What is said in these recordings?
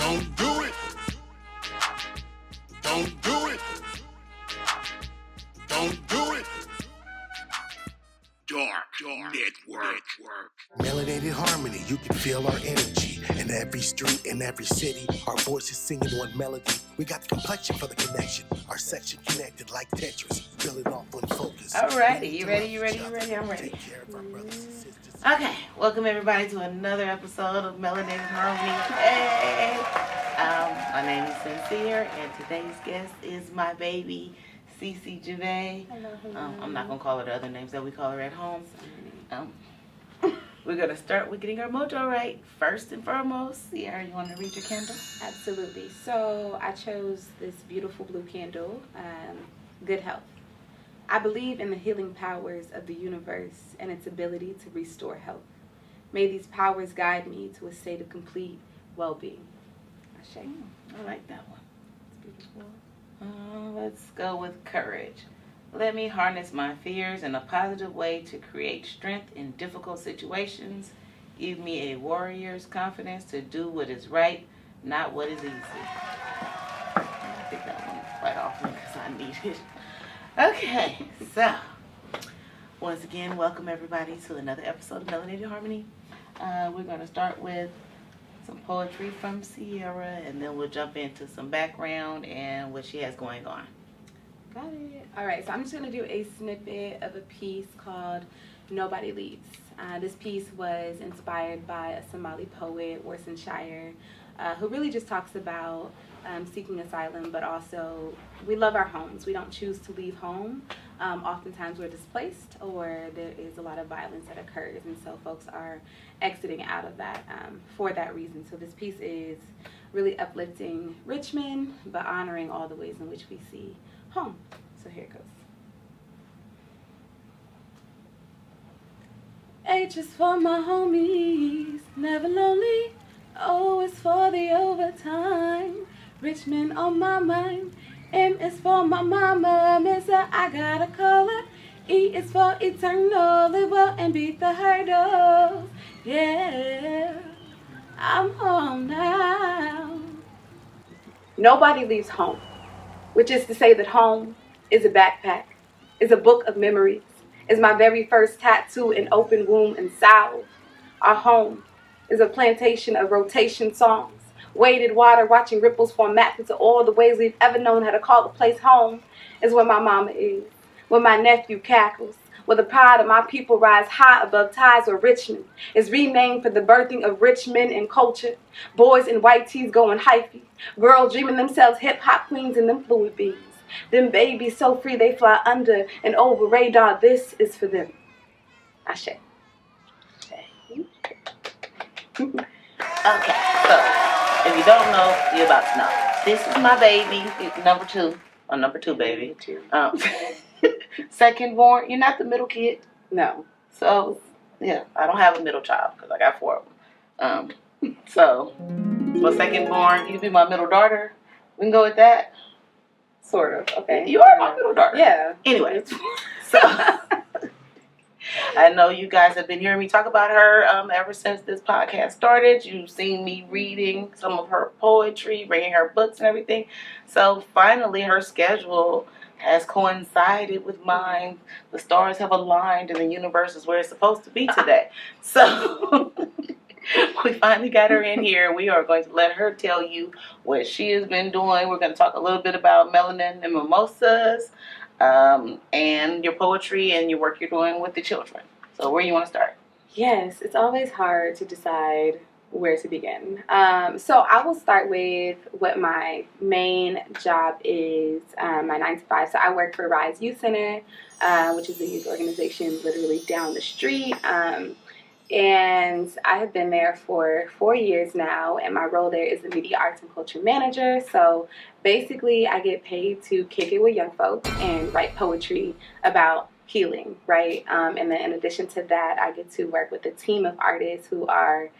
Don't do it. Don't do it. Don't do it. Dark Network. Melanated Harmony, you can feel our energy. In every street, in every city, our voices singing one melody. We got the complexion for the connection. Our section connected like Tetris. Feel it off when focused. Alrighty, you ready? I'm ready. Take care of our brothers and sisters. Okay, welcome everybody to another episode of Melanated Harmony. Hey! My name is Ciera, and today's guest is my baby, Ciera Jevae. Hello. I'm not going to call her the other names that we call her at home. We're going to start with getting our mojo right. First and foremost, Ciera, you want to read your candle? Absolutely. So I chose this beautiful blue candle, Good Health. I believe in the healing powers of the universe and its ability to restore health. May these powers guide me to a state of complete well-being. Ashe. I like that one. It's beautiful. Let's go with courage. Let me harness my fears in a positive way to create strength in difficult situations. Give me a warrior's confidence to do what is right, not what is easy. I think that one quite often because I need it. Okay, so once again, welcome everybody to another episode of Melanated Harmony. We're going to start with some poetry from Ciera, and then we'll jump into some background and what she has going on. Got it. All right, so I'm just going to do a snippet of a piece called Nobody Leaves. This piece was inspired by a Somali poet, Worcestershire, who really just talks about seeking asylum, but also we love our homes. We don't choose to leave home. Oftentimes we're displaced or there is a lot of violence that occurs, and so folks are exiting out of that for that reason. So this piece is really uplifting Richmond, but honoring all the ways in which we see home. So here it goes. H is for my homies, never lonely. O is for the overtime, Richmond on my mind. M is for my mama, miss her, I gotta call her. E is for eternal, live well and beat the hurdles. Yeah, I'm home now. Nobody leaves home, which is to say that home is a backpack, is a book of memories, is my very first tattoo, an open womb and salve. Our home is a plantation of rotation songs, weighted water, watching ripples form maps into all the ways we've ever known how to call a place home, is where my mama is, where my nephew cackles, where the pride of my people rise high above tides, where Richmond is renamed for the birthing of rich men and culture, boys in white tees going hyphy, girls dreaming themselves hip-hop queens in them fluid beans, them babies so free they fly under and over radar. This is for them. Ashe. Okay, so if you don't know, you're about to know. This is my baby, number two baby. Second born. You're not the middle kid. No. So, yeah, I don't have a middle child because I got 4 of them. So, my second born, you be my middle daughter. We can go with that. Sort of. Okay. You are my middle daughter. Yeah. Anyway, so I know you guys have been hearing me talk about her ever since this podcast started. You've seen me reading some of her poetry, bringing her books and everything. So finally, her schedule has coincided with mine. The stars have aligned, and the universe is where it's supposed to be today. So we finally got her in here. We are going to let her tell you what she has been doing. We're going to talk a little bit about Melanin Mimosas, and your poetry and your work you're doing with the children. So where you want to start? Yes, it's always hard to decide where to begin. So I will start with what my main job is, my 9 to 5. So I work for RYSE Youth Center, which is a youth organization literally down the street. And I have been there for 4 years now, and my role there is the media arts and culture manager. So basically I get paid to kick it with young folks and write poetry about healing, right? And then in addition to that, I get to work with a team of artists who are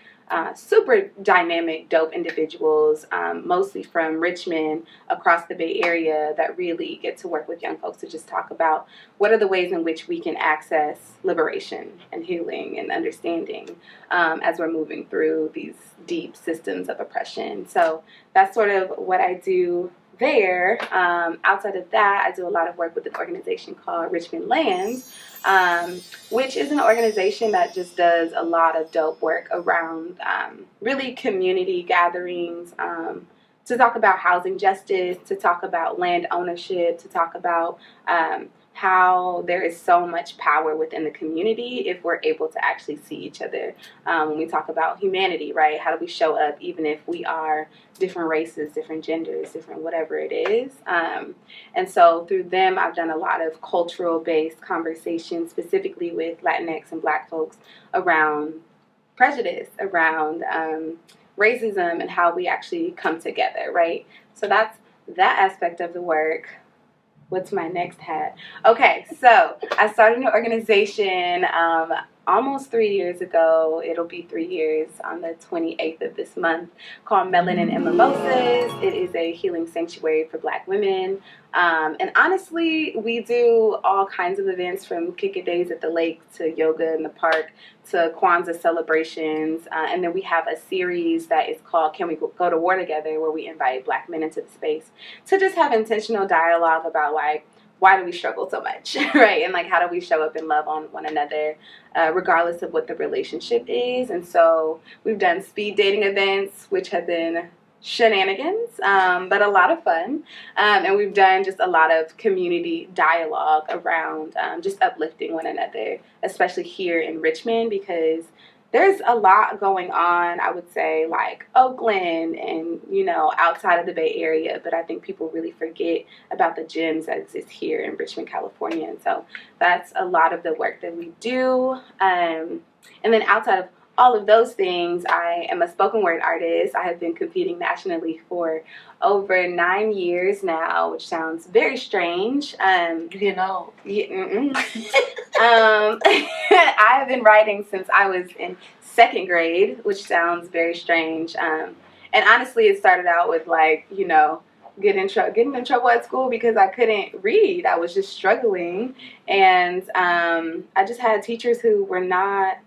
super dynamic, dope individuals, mostly from Richmond, across the Bay Area, that really get to work with young folks to just talk about what are the ways in which we can access liberation and healing and understanding as we're moving through these deep systems of oppression. So that's sort of what I do there. Outside of that, I do a lot of work with an organization called Richmond Lands, which is an organization that just does a lot of dope work around really community gatherings, to talk about housing justice, to talk about land ownership, to talk about how there is so much power within the community if we're able to actually see each other. When we talk about humanity, right? How do we show up even if we are different races, different genders, different whatever it is? And so through them, I've done a lot of cultural-based conversations, specifically with Latinx and Black folks around prejudice, around racism, and how we actually come together, right? So that's that aspect of the work. What's my next hat? Okay, so I started an organization almost 3 years ago. It'll be 3 years on the 28th of this month, called Melanin Mimosas. It is a healing sanctuary for Black women. And honestly, we do all kinds of events, from kick-it days at the lake to yoga in the park to Kwanzaa celebrations. And then we have a series that is called Can We Go to War Together, where we invite Black men into the space to just have intentional dialogue about, like, why do we struggle so much, right? And, like, how do we show up and love on one another, regardless of what the relationship is. And so we've done speed dating events, which have been shenanigans, but a lot of fun. And we've done just a lot of community dialogue around just uplifting one another, especially here in Richmond, because there's a lot going on, I would say, like Oakland and, you know, outside of the Bay Area. But I think people really forget about the gems that exist here in Richmond, California. And so that's a lot of the work that we do. And then outside of all of those things, I am a spoken word artist. I have been competing nationally for over 9 years now, which sounds very strange. You know. Yeah, I have been writing since I was in second grade, which sounds very strange. And honestly, it started out with, like, you know, getting in trouble at school because I couldn't read. I was just struggling. And I just had teachers who were not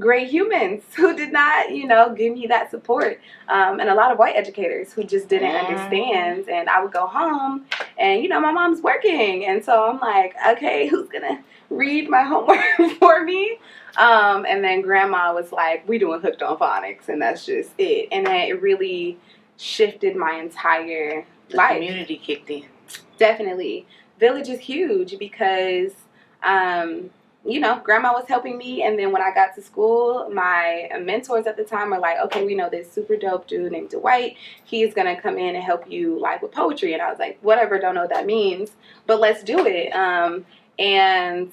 great humans, who did not, you know, give me that support, and a lot of white educators who just didn't understand. And I would go home and, you know, my mom's working, and so I'm like, okay, who's gonna read my homework for me? And then grandma was like, we doing Hooked on Phonics, and that's just it. And it really shifted my entire life. Community kicked in. Definitely. Village is huge because you know, grandma was helping me, and then when I got to school, my mentors at the time were like, okay, we know this super dope dude named Dwight. He is going to come in and help you, like, with poetry. And I was like, whatever, don't know what that means, but let's do it. And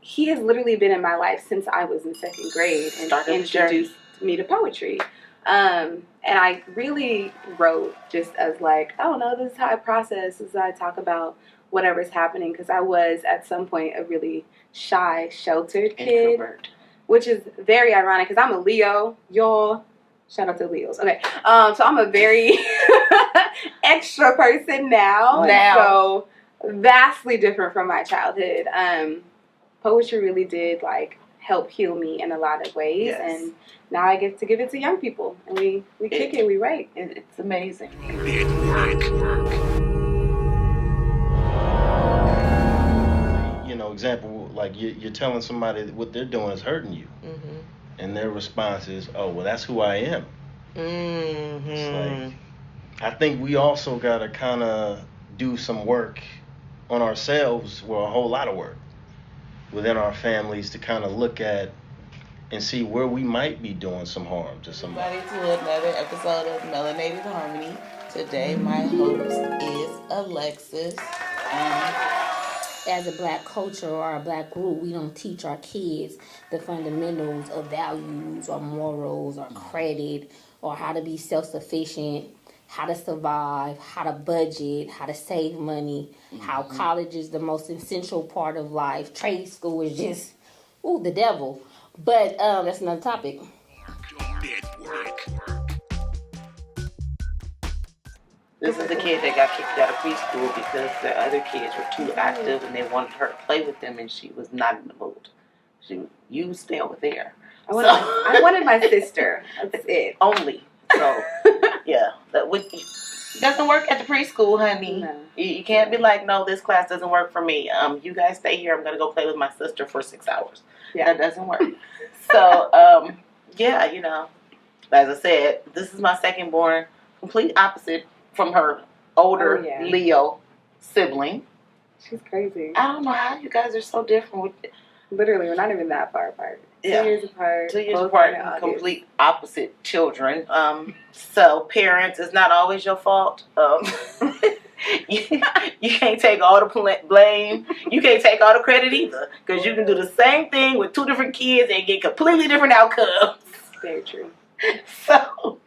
he has literally been in my life since I was in second grade and introduced me to poetry. And I really wrote just as, like, I don't know, this is how I process, this is how I talk about whatever's happening, because I was at some point a really shy, sheltered kid, introvert, which is very ironic because I'm a Leo, y'all. Shout out to Leos. Okay, so I'm a very extra person now, so vastly different from my childhood. Poetry really did, like, help heal me in a lot of ways, yes. And now I get to give it to young people, and we kick it, we write. It's amazing. You know, example, like you're telling somebody that what they're doing is hurting you, mm-hmm. And their response is, oh, well, that's who I am. Mm-hmm. It's like, I think we also got to kind of do some work on ourselves, well, a whole lot of work within our families to kind of look at and see where we might be doing some harm to somebody. To another episode of Melanated Harmony. Today, my host is Alexis. As a Black culture or a Black group, we don't teach our kids the fundamentals of values or morals or credit or how to be self-sufficient, how to survive, how to budget, how to save money, how college is the most essential part of life. Trade school is just, the devil. But that's another topic. This is the kid that got kicked out of preschool because the other kids were too active and they wanted her to play with them, and she was not in the mood. You stay over there. I wanted my sister. That's it. Only. So, yeah. It doesn't work at the preschool, honey. No. You can't be like, no, this class doesn't work for me. You guys stay here. I'm going to go play with my sister for 6 hours. Yeah. That doesn't work. So, yeah, you know, as I said, this is my second born, complete opposite from her older Leo sibling. She's crazy. I don't know how you guys are so different. Literally, we're not even that far apart. 2 years apart. 2 years apart, complete opposite children. So parents, it's not always your fault. You can't take all the blame. You can't take all the credit either, because you can do the same thing with 2 different kids and get completely different outcomes. Very true. So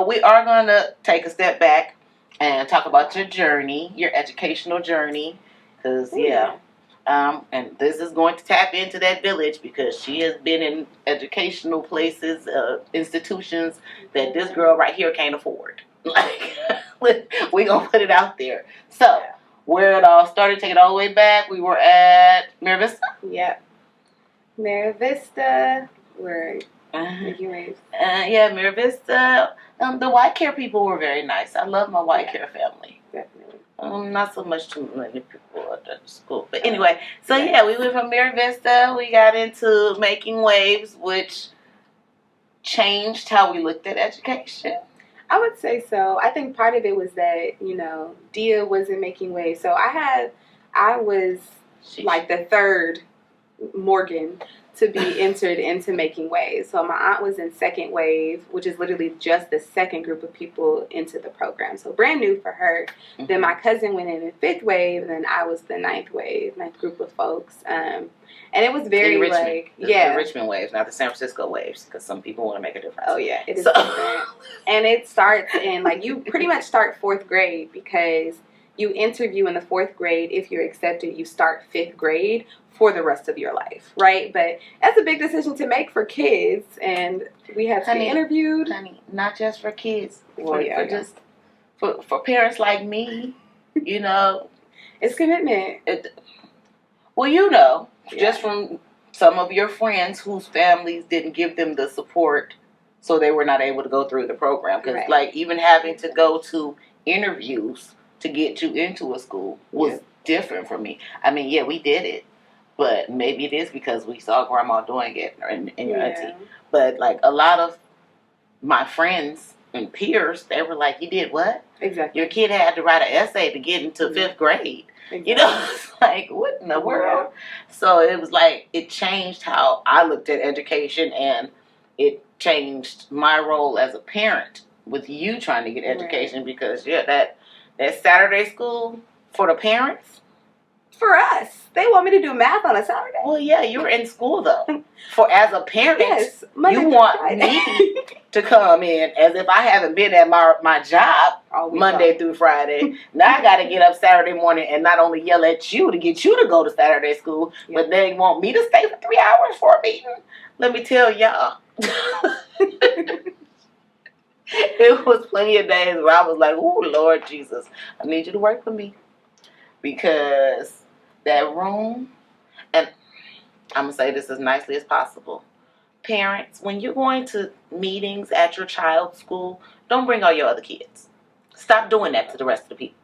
we are going to take a step back and talk about your journey, your educational journey, because and this is going to tap into that village, because she has been in educational places, institutions that this girl right here can't afford. Like, we're going to put it out there. So, where it all started, take it all the way back, we were at Mira Vista? Yep. Mira Vista, we're making waves. Mira Vista. The white care people were very nice. I love my white care family. Definitely. Not so much too many people at the school. But anyway, so we went from Mira Vista. We got into Making Waves, which changed how we looked at education. I would say so. I think part of it was that, you know, Dia wasn't making waves. So I was like the third Morgan to be entered into Making Waves. So my aunt was in second wave, which is literally just the second group of people into the program. So brand new for her. Mm-hmm. Then my cousin went in fifth wave, and then I was the ninth group of folks. And it was very Richmond, the Richmond waves, not the San Francisco waves, because some people want to make a difference. Oh yeah, it is different. And it starts in, like, you pretty much start 4th grade, because you interview in the 4th grade. If you're accepted, you start 5th grade for the rest of your life, right? But that's a big decision to make for kids, and we had to be interviewed. Honey, not just for kids, for parents like me, you know. It's commitment. Just from some of your friends whose families didn't give them the support, so they were not able to go through the program. Because, like, even having to go to interviews to get you into a school was different for me. I mean, we did it, but maybe it is because we saw grandma doing it and your auntie. But, like, a lot of my friends and peers, they were like, you did what? Exactly. Your kid had to write an essay to get into 5th grade. Exactly. You know, it's like, what in the world? So it was like, it changed how I looked at education, and it changed my role as a parent with you trying to get education, because, that Saturday school for the parents. For us. They want me to do math on a Saturday. Well, you were in school, though. As a parent, you want me to come in as if I haven't been at my job Monday through Friday. Now I got to get up Saturday morning and not only yell at you to get you to go to Saturday school, but they want me to stay for 3 hours for a meeting. Let me tell y'all. It was plenty of days where I was like, oh, Lord Jesus, I need you to work for me. Because that room, and I'm going to say this as nicely as possible. Parents, when you're going to meetings at your child's school, don't bring all your other kids. Stop doing that to the rest of the people.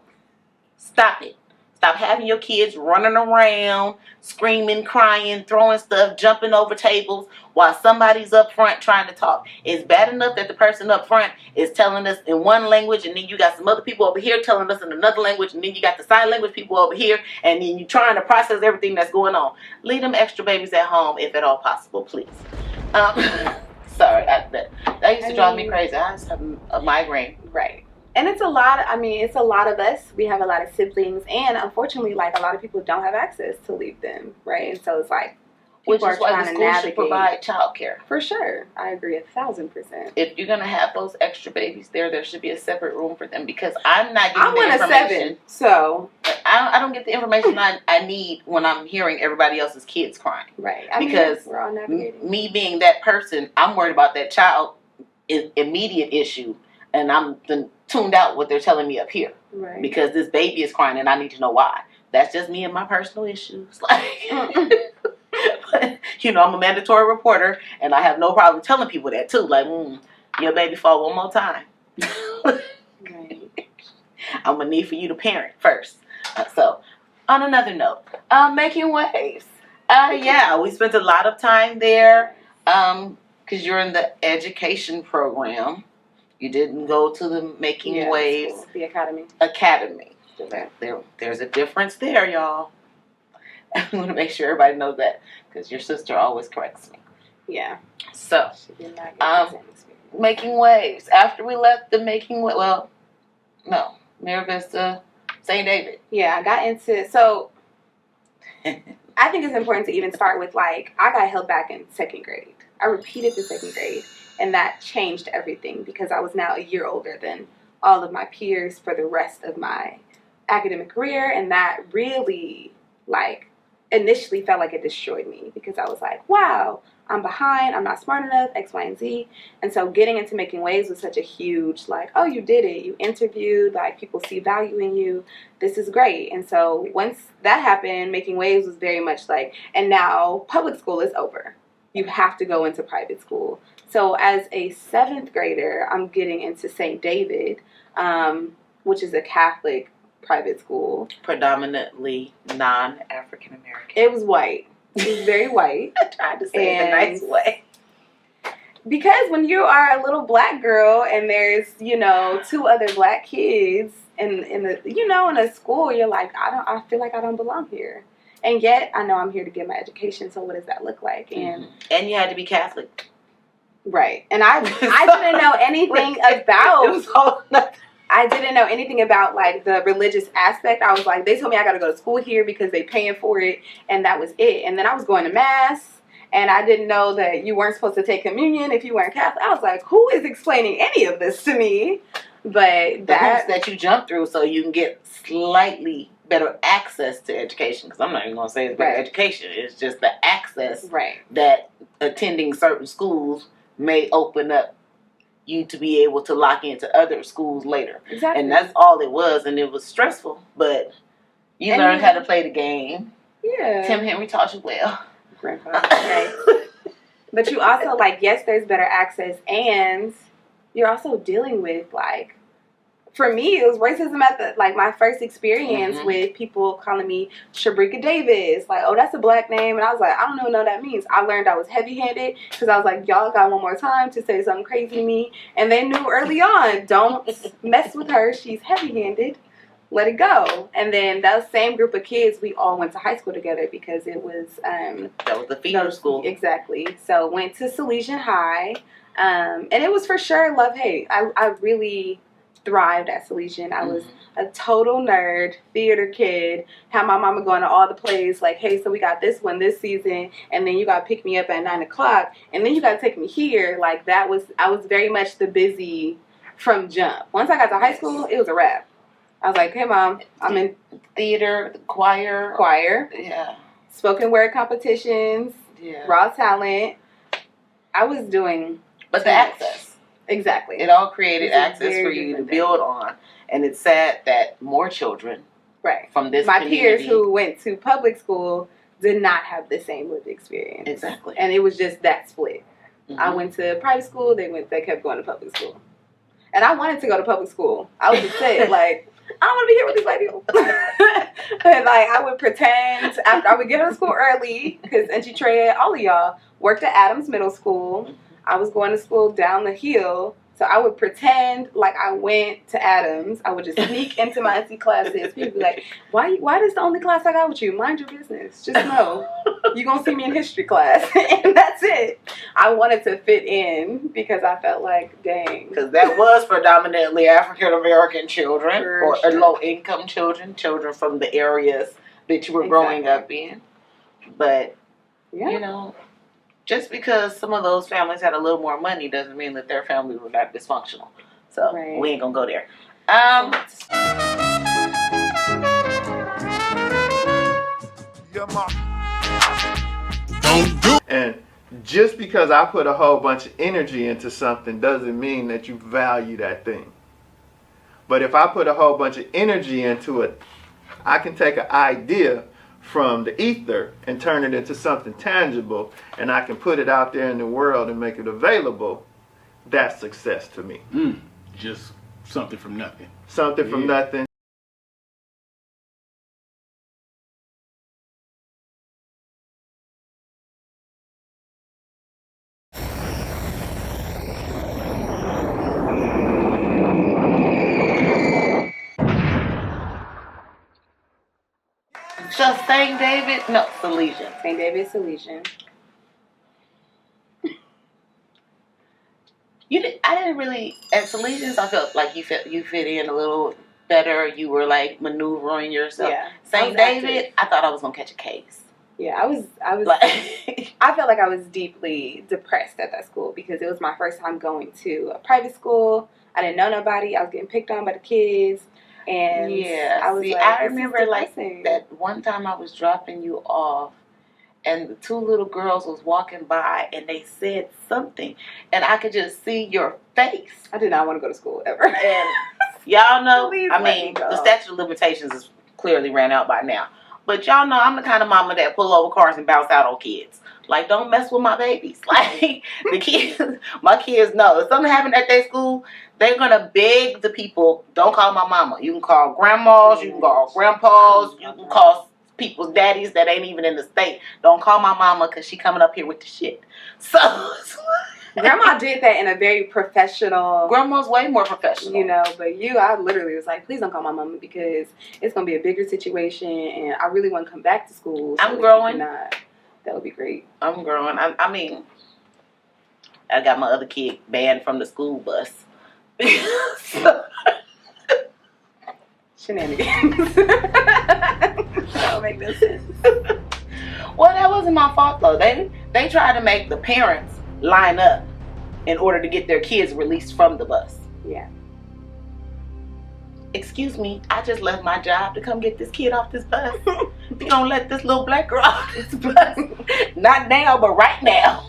Stop it. Stop having your kids running around, screaming, crying, throwing stuff, jumping over tables while somebody's up front trying to talk. It's bad enough that the person up front is telling us in one language, and then you got some other people over here telling us in another language, and then you got the sign language people over here, and then you're trying to process everything that's going on. Leave them extra babies at home if at all possible, please. Sorry, that used to drive me crazy. I just have a migraine. Right. And it's a lot of us. We have a lot of siblings, and unfortunately, like, a lot of people don't have access to leave them, right? And so it's like, which is why the school should provide childcare. For sure. I agree 1,000%. If you're going to have those extra babies there should be a separate room for them, because I'm not getting the information. I'm 7, so I don't get the information I need when I'm hearing everybody else's kids crying. Right. Because we're all navigating. Me being that person, I'm worried about that child immediate issue. and I'm then tuned out what they're telling me up here. Right. Because this baby is crying and I need to know why. That's just me and my personal issues. Like, but, you know, I'm a mandatory reporter and I have no problem telling people that too. Like, your baby fall one more time. Right. I'm going to need for you to parent first. So, on another note, making waves. Yeah, we spent a lot of time there because you're in the education program. You didn't go to the Making Waves. School, the academy. There's a difference there, y'all. I want to make sure everybody knows that because your sister always corrects me. Yeah. So, She did not get the same experience. Making Waves. After we left the Making Waves, well, no, Mira Vista, St. David. Yeah, I got into, so I think it's important to even start with, like, I got held back in second grade. I repeated the second grade, and that changed everything because I was now a year older than all of my peers for the rest of my academic career, and that really, like, initially felt like it destroyed me because I was like, wow, I'm behind, I'm not smart enough, X, Y, and Z. And so getting into Making Waves was such a huge, like, oh, you did it. You interviewed, like, people see value in you. This is great. And so once that happened, Making Waves was very much like, and now public school is over. You have to go into private school. So as a 7th grader, I'm getting into St. David, which is a Catholic private school. Predominantly non-African American. It was white. It was very white. I tried to say it the nice way. Because when you are a little black girl and there's, 2 other black kids in a school, you're like, I feel like I don't belong here. And yet I know I'm here to get my education. So what does that look like? And you had to be Catholic. Right. And I didn't know anything about it was all nothing. I didn't know anything about, like, the religious aspect. I was like, they told me I got to go to school here because they paying for it, and that was it. And then I was going to Mass, and I didn't know that you weren't supposed to take communion if you weren't Catholic. I was like, who is explaining any of this to me? But the hoops that you jump through so you can get slightly better access to education, because I'm not even going to say it's better education. It's just the access that attending certain schools may open up you to be able to lock into other schools later. Exactly. And that's all it was, and it was stressful, but you learned how to play the game. Yeah. Tim Henry taught you well. Grandpa. Right. But you also, like, yes, there's better access, and you're also dealing with, like, for me, it was racism at my first experience with people calling me Shabrika Davis. Like, oh, that's a black name. And I was like, I don't even know what that means. I learned I was heavy-handed because I was like, y'all got one more time to say something crazy to me. And they knew early on, don't mess with her. She's heavy-handed. Let it go. And then that same group of kids, we all went to high school together because it was... that was the feeder school. Exactly. So went to Salesian High. And it was for sure love-hate. I really... thrived at Salesian. I was a total nerd, theater kid, had my mama going to all the plays, like, hey, so we got this one this season, and then you got to pick me up at 9 o'clock, and then you got to take me here. Like, I was very much the busy from jump. Once I got to high school, it was a wrap. I was like, hey, Mom, I'm in theater, choir. Yeah. Spoken word competitions. Yeah. Raw talent. I was doing... But the access. Exactly. It all created access for you to build on. And it's sad that more children from this my peers who went to public school did not have the same lived experience. Exactly. And it was just that split. I went to private school, they kept going to public school. And I wanted to go to public school. I was just saying, like, I don't want to be here with these white people. And, like, I would pretend after I would get out of school early, because Auntie Treya, all of y'all, worked at Adams Middle School. I was going to school down the hill, so I would pretend like I went to Adams. I would just sneak into my auntie classes. People would be like, why this the only class I got with you? Mind your business. Just know you're going to see me in history class. And that's it. I wanted to fit in because I felt like, dang. Because that was predominantly African-American children or low-income children from the areas that you were growing up in. But, you know... just because some of those families had a little more money doesn't mean that their families were not dysfunctional. So we ain't gonna go there. And just because I put a whole bunch of energy into something doesn't mean that you value that thing. But if I put a whole bunch of energy into it, I can take an idea from the ether and turn it into something tangible, and I can put it out there in the world and make it available. That's success to me. Just something from nothing. Something from nothing. So St. David, no, Salesian. St. David Salesian. I didn't really at Salesians. I felt like you fit in a little better. You were like maneuvering yourself. Yeah. St. David, I thought I was gonna catch a case. Yeah, I was Like, I felt like I was deeply depressed at that school because it was my first time going to a private school. I didn't know nobody. I was getting picked on by the kids. And yeah, I was see, like, I this is remember like depressing. that one time I was dropping you off, and the two little girls was walking by, and they said something, and I could just see your face. I did not want to go to school ever. And y'all know, Please I let mean, me go. the statute of limitations is clearly ran out by now. But y'all know I'm the kind of mama that pull over cars and bounce out on kids. Like, don't mess with my babies. Like, the kids, my kids know. If something happened at their school, they're going to beg the people, don't call my mama. You can call grandmas, you can call grandpas, you can call people's daddies that ain't even in the state. Don't call my mama because she coming up here with the shit. So, Grandma did that in a very professional... Grandma's way more professional. You know, but I literally was like, please don't call my mama because it's going to be a bigger situation and I really want to come back to school. So I'm growing. That would be great. I'm growing. I mean, I got my other kid banned from the school bus. Shenanigans. That don't make no sense. Well, that wasn't my fault though. They tried to make the parents line up in order to get their kids released from the bus. Yeah. Excuse me, I just left my job to come get this kid off this bus. You don't let this little black girl off this bus. Not now, but right now.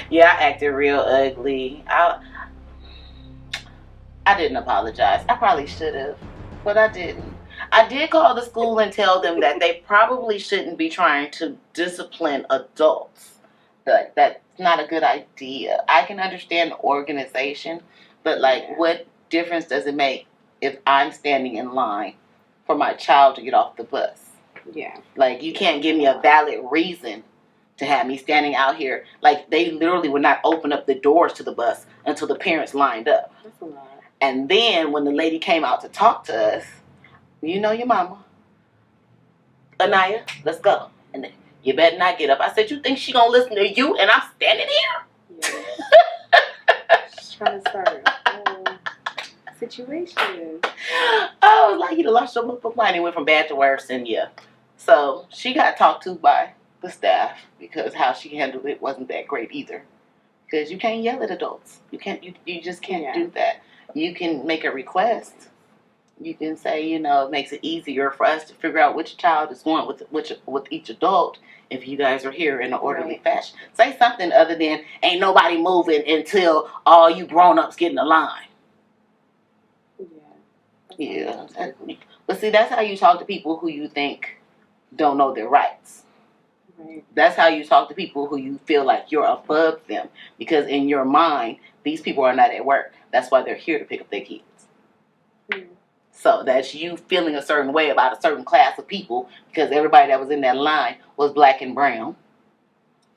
Yeah, I acted real ugly. I didn't apologize. I probably should have, but I didn't. I did call the school and tell them that they probably shouldn't be trying to discipline adults. That's not a good idea. I can understand the organization, but like, what difference does it make if I'm standing in line for my child to get off the bus? Yeah. Like, you can't give me a valid reason to have me standing out here. Like, they literally would not open up the doors to the bus until the parents lined up. That's a lot. And then when the lady came out to talk to us, you know your mama, Anaya, let's go. And then, you better not get up. I said, you think she gonna listen to you and I'm standing here? Yeah. She's trying to start a whole situation. Oh, like you lost your book mind and went from bad to worse, and yeah. So she got talked to by the staff because how she handled it wasn't that great either. Because you can't yell at adults. You just can't do that. You can make a request. You can say, it makes it easier for us to figure out which child is going with each adult if you guys are here in an orderly fashion. Say something other than, ain't nobody moving until all you grown-ups get in the line. Yeah. But see, that's how you talk to people who you think don't know their rights. Right. That's how you talk to people who you feel like you're above them. Because in your mind, these people are not at work. That's why they're here to pick up their kids. Mm. So that's you feeling a certain way about a certain class of people because everybody that was in that line was black and brown.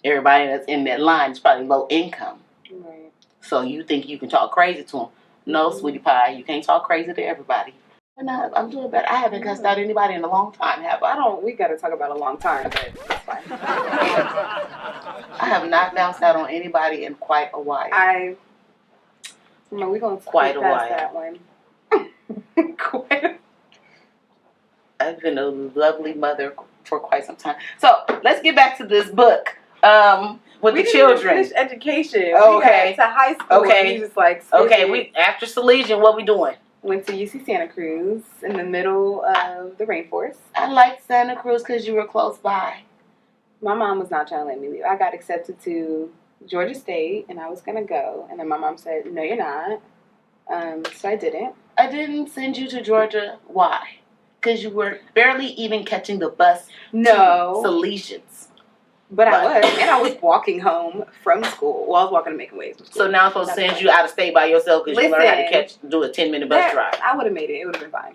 Everybody that's in that line is probably low income. Right. So you think you can talk crazy to them. No, sweetie pie, you can't talk crazy to everybody. I'm doing better. I haven't cussed out anybody in a long time, have I? We got to talk about a long time, but it's fine. I have not bounced out on anybody in quite a while. We're going to quite a while. That one. I've been a lovely mother for quite some time. So let's get back to this book with the children. Finish education. Okay. We got to high school. Okay. We just like after Salesian, what we doing? Went to UC Santa Cruz in the middle of the rainforest. I liked Santa Cruz because you were close by. My mom was not trying to let me leave. I got accepted to Georgia State, and I was going to go. And then my mom said, no, you're not. So I didn't. I didn't send you to Georgia. Why? Because you were barely even catching the bus to Salesians. But I was. And I was walking home from school. Well, I was walking to Making Waves from school. So now I'm supposed to send you out of state by yourself because you learned how to do a 10-minute bus drive. I would have made it. It would have been fine.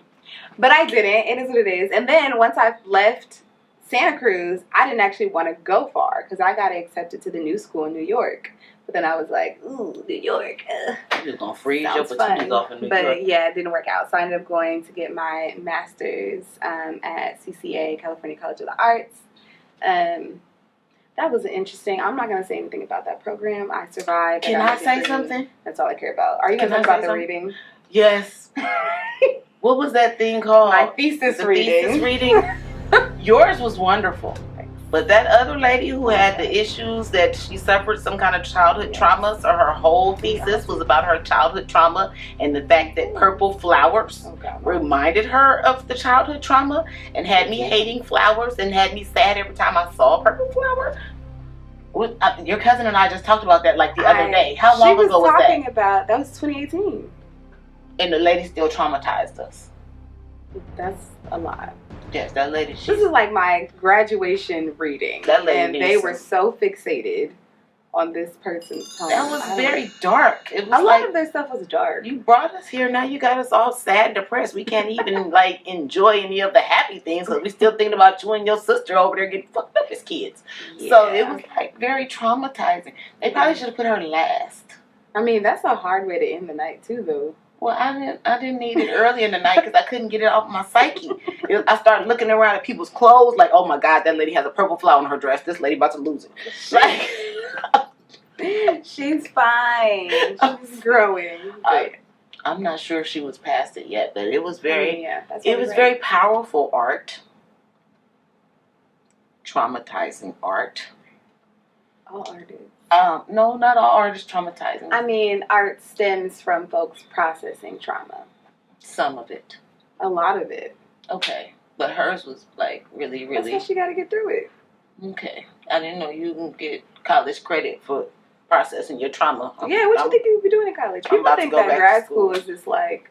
But I didn't. It is what it is. And then once I left Santa Cruz, I didn't actually want to go far because I got accepted to the new school in New York. But then I was like, ooh, New York. You're just going to freeze your patooties off in New York. But yeah, it didn't work out. So I ended up going to get my master's at CCA, California College of the Arts. That was interesting. I'm not going to say anything about that program. I survived. Can I say something? That's all I care about. Are you going to talk about the reading? Yes. What was that thing called? My thesis reading. Thesis reading. Yours was wonderful. But that other lady who had the issues that she suffered some kind of childhood trauma, so her whole thesis was about her childhood trauma and the fact that purple flowers reminded her of the childhood trauma and had me hating flowers and had me sad every time I saw a purple flower. Your cousin and I just talked about that like the other day. How long ago was that? That was 2018. And the lady still traumatized us. That's a lot. Yes, that lady. This is like my graduation reading. That lady. And they were so fixated on this person's home. That was very dark. It was a lot of their stuff was dark. You brought us here, now you got us all sad and depressed. We can't even like enjoy any of the happy things because we still thinking about you and your sister over there getting fucked up as kids. Yeah. So it was like very traumatizing. They probably should have put her last. I mean, that's a hard way to end the night too, though. Well, I didn't need it early in the night because I couldn't get it off my psyche. I started looking around at people's clothes like, oh my God, that lady has a purple flower on her dress. This lady about to lose it. Like, she's fine. She's growing. I'm not sure if she was past it yet, but it was very, very powerful art. Traumatizing art. All art is. No, not all art is traumatizing. I mean, art stems from folks processing trauma. Some of it. A lot of it. Okay. But hers was like really, really. That's how she got to get through it. Okay. I didn't know you can get college credit for processing your trauma. What you think you would be doing in college? People think that grad school is just like.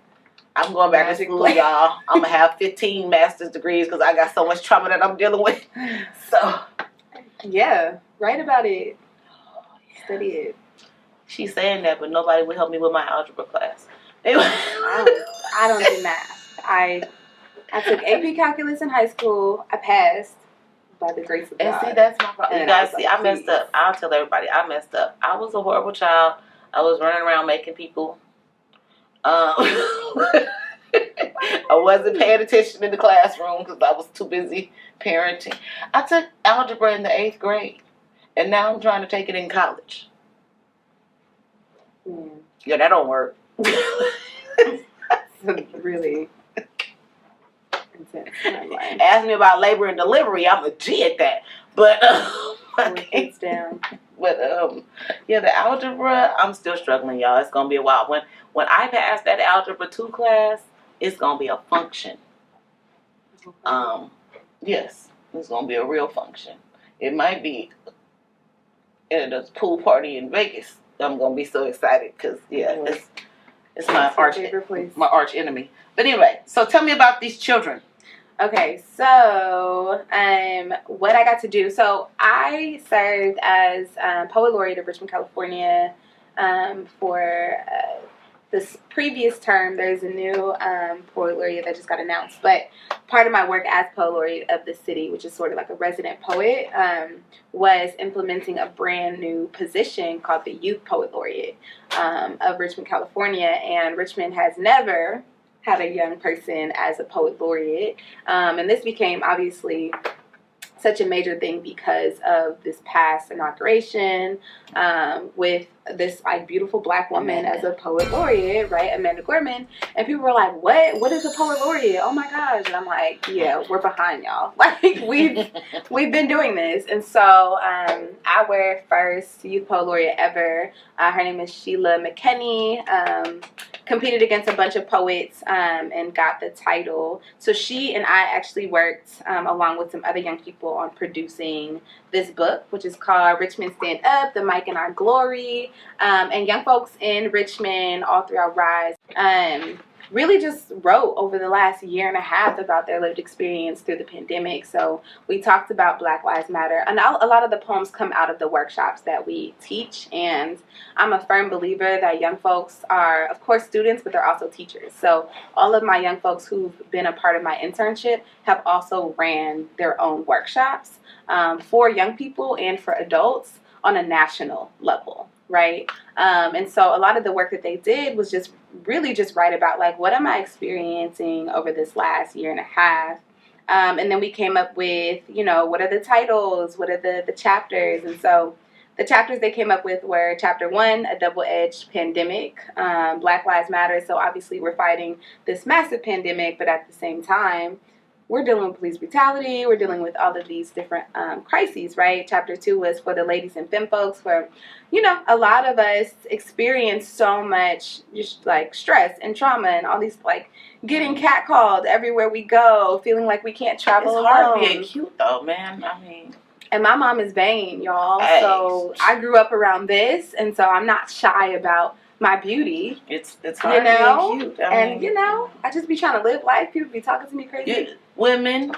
I'm going back to school, y'all. I'm going to have 15 master's degrees because I got so much trauma that I'm dealing with. So. Yeah. Write about it. Study it. She's saying that, but nobody will help me with my algebra class. Anyway. I don't do math. I took AP Calculus in high school. I passed by the grace of God. And see, that's my problem. You guys see, I messed up. I'll tell everybody, I messed up. I was a horrible child. I was running around making people. I wasn't paying attention in the classroom because I was too busy parenting. I took algebra in the 8th grade. And now I'm trying to take it in college. Yeah, that don't work. Really intense. Ask me about labor and delivery. I'm a G at that. But it's down. But yeah, the algebra, I'm still struggling, y'all. It's gonna be a while. When I pass that algebra 2 class, it's gonna be a function. Yes, it's gonna be a real function. It might be at a pool party in Vegas. I'm gonna be so excited because it's my arch enemy. But anyway, so tell me about these children. Okay, so what I got to do. So I served as Poet Laureate of Richmond, California for this previous term. There's a new Poet Laureate that just got announced. But part of my work as Poet Laureate of the city, which is sort of like a resident poet, was implementing a brand new position called the Youth Poet Laureate of Richmond, California. And Richmond has never had a young person as a Poet Laureate. And this became obviously such a major thing because of this past inauguration with this like beautiful black woman as a Poet Laureate, right? Amanda Gorman. And people were like, what is a Poet Laureate? Oh my gosh. And I'm like, yeah, we're behind y'all. Like we've been doing this. And so our first Youth Poet Laureate ever, her name is Sheila McKinney. competed against a bunch of poets and got the title. So she and I actually worked along with some other young people on producing this book, which is called Richmond Stand Up, The Mic in Our Glory. And young folks in Richmond, all throughout RYSE, really just wrote over the last year and a half about their lived experience through the pandemic. So we talked about Black Lives Matter. And a lot of the poems come out of the workshops that we teach. And I'm a firm believer that young folks are, of course, students, but they're also teachers. So all of my young folks who've been a part of my internship have also ran their own workshops for young people and for adults on a national level. Right. And so a lot of the work that they did was just really just write about, like, what am I experiencing over this last year and a half? And then we came up with, you know, what are the titles? What are the chapters? And so the chapters they came up with were chapter 1, a double-edged pandemic, Black Lives Matter. So obviously we're fighting this massive pandemic, but at the same time, we're dealing with police brutality. We're dealing with all of these different crises, right? Chapter 2 was for the ladies and femme folks, where, you know, a lot of us experience so much just like stress and trauma and all these, like, getting catcalled everywhere we go, feeling like we can't travel alone. It's hard being cute though, man. I mean, and my mom is vain, y'all. Hey. So I grew up around this, and so I'm not shy about my beauty. It's hard being cute. I mean, you know, I just be trying to live life. People be talking to me crazy. Women,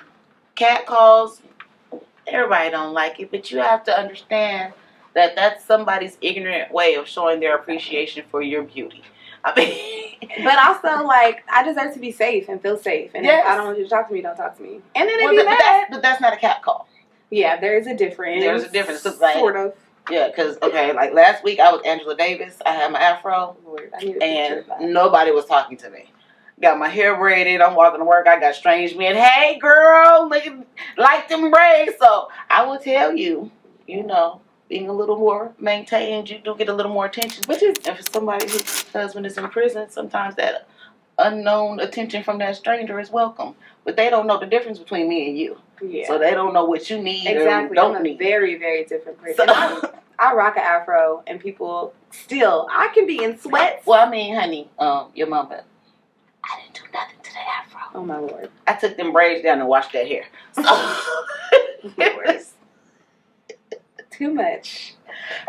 catcalls, everybody don't like it, but you have to understand that that's somebody's ignorant way of showing their appreciation for your beauty. I mean, but also, like, I deserve to be safe and feel safe. And yes. If I don't want you to talk to me, don't talk to me. And then they be mad. But that's not a catcall. Yeah, there is a difference. There's a difference. Like, sort of. Yeah, because, okay, like last week I was Angela Davis. I had my Afro. Lord, and nobody was talking to me. Got my hair braided. I'm walking to work. I got strange men. Hey, girl, like them braids. So I will tell you, you know, being a little more maintained, you do get a little more attention. Which is, and for somebody whose husband is in prison, sometimes that unknown attention from that stranger is welcome. But they don't know the difference between me and you. Yeah. So they don't know what you need exactly. or don't I'm a need. Very, very different person. So, I rock an Afro, and people still, I can be in sweats. Well, I mean, honey, your mama, I didn't do nothing to the Afro. Oh, my Lord. I took them braids down and washed that hair. So, Lord. Too much.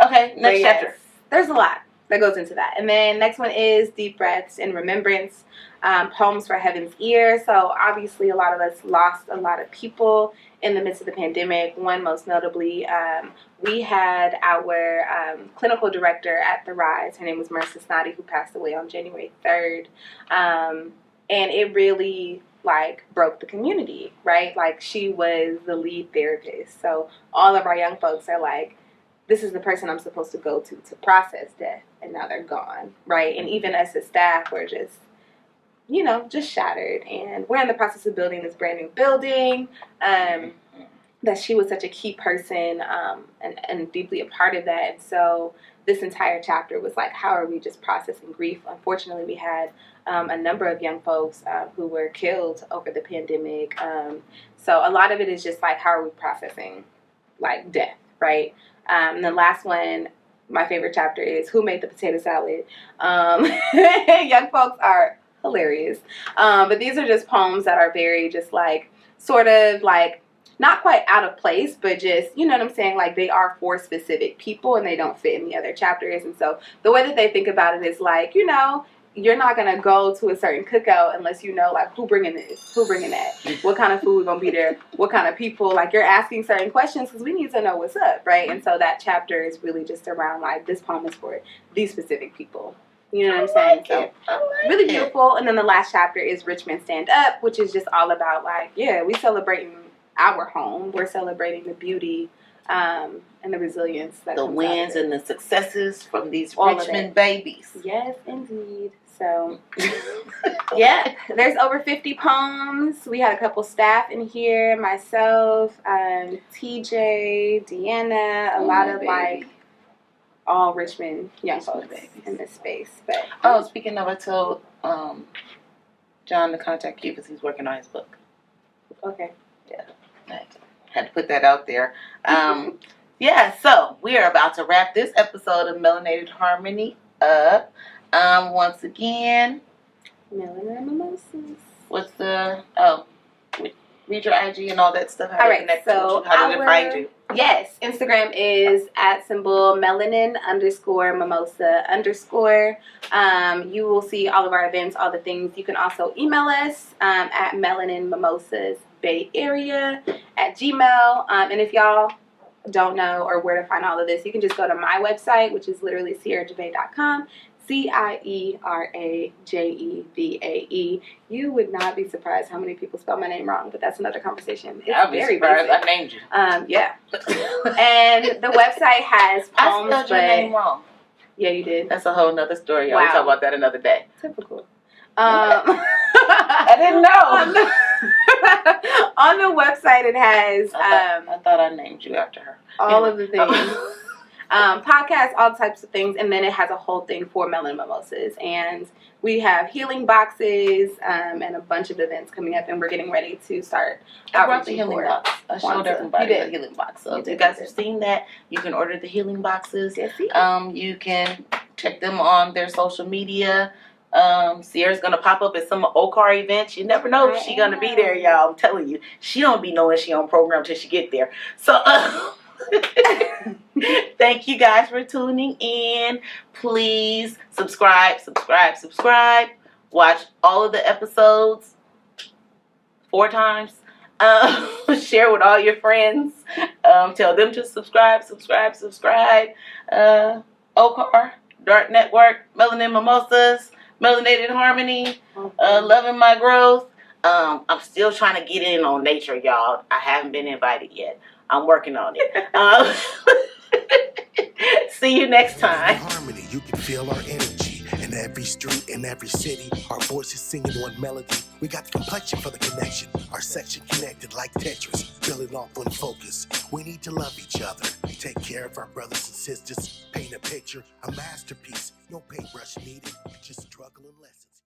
Okay, next chapter. There's a lot that goes into that. And then next one is Deep Breaths in Remembrance, Poems for Heaven's Ear. So obviously a lot of us lost a lot of people in the midst of the pandemic. One most notably, we had our clinical director at the RYSE. Her name was Marissa Snoddy, who passed away on January 3rd. And it really, like, broke the community, right? Like, she was the lead therapist. So all of our young folks are like, this is the person I'm supposed to go to process death, and now they're gone, right? And even us as staff, we're just, you know, just shattered. And we're in the process of building this brand new building, that she was such a key person and deeply a part of that. And so this entire chapter was like, how are we just processing grief? Unfortunately, we had a number of young folks who were killed over the pandemic. So a lot of it is just like, how are we processing, like, death, right? And the last one, my favorite chapter, is Who Made the Potato Salad? Young folks are hilarious. But these are just poems that are very just like, sort of like, not quite out of place, but just, you know what I'm saying? Like, they are for specific people and they don't fit in the other chapters. And so the way that they think about it is like, you know, you're not going to go to a certain cookout unless you know, like, who bringing this, who bringing that, what kind of food going to be there, what kind of people. Like, you're asking certain questions because we need to know what's up, right? And so that chapter is really just around, like, this poem is for these specific people. You know what I'm saying? So really beautiful. And then the last chapter is Richmond Stand Up, which is just all about, like, yeah, we celebrating our home. We're celebrating the beauty and the resilience that the comes wins out of it. and the successes from these All of Richmond it. babies. Yes, indeed. So, yeah, there's over 50 poems. We had a couple staff in here, myself, TJ, Deanna, a lot of, like, all Richmond young folks in this space. But Speaking of, I told John to contact you because he's working on his book. okay. Yeah, I had to put that out there. Yeah, so we are about to wrap this episode of Melanated Harmony up. Once again, Melanin Mimosas. what's the read your IG and all that stuff. How All they right, connect so with you? How do they find you? Yes, Instagram is @melanin_mimosa_. You will see all of our events, all the things. You can also email us at melaninmimosasbayarea@gmail. And if y'all don't know or where to find all of this, you can just go to my website, which is literally cierajevae.com. CIERAJEVAE. You would not be surprised how many people spell my name wrong, but that's another conversation. It's I'll be surprised. basic. I named you. Yeah. And the website has poems. I spelled your name wrong. Yeah, you did. That's a whole nother story. Y'all. Wow. We'll talk about that another day. Typical. I didn't know. On the website, it has. I thought I named you after her. All of the things. Podcasts, all types of things, and then it has a whole thing for Melanin Mimosas. And we have healing boxes and a bunch of events coming up, and we're getting ready to start. I brought the healing box. I showed everybody the healing box. So if you guys have seen that, you can order the healing boxes. Yes, you can check them on their social media. Ciera's gonna pop up at some OCAR events. You never know if she's gonna be there, y'all. I'm telling you, she don't be knowing she on program till she get there. So. Thank you guys for tuning in. Please subscribe. Watch all of the episodes 4 times. Share with all your friends. Tell them to subscribe. OCAR, Dark Network, Melanin Mimosas, Melanated Harmony, Loving My Growth. I'm still trying to get in on nature, y'all. I haven't been invited yet. I'm working on it. See you next time. Harmony, you can feel our energy in every street, in every city. Our voices singing one melody. We got the complexion for the connection. Our section connected like Tetris, building off one focus. We need to love each other, take care of our brothers and sisters, paint a picture, a masterpiece. No paintbrush needed, just struggle and lessons.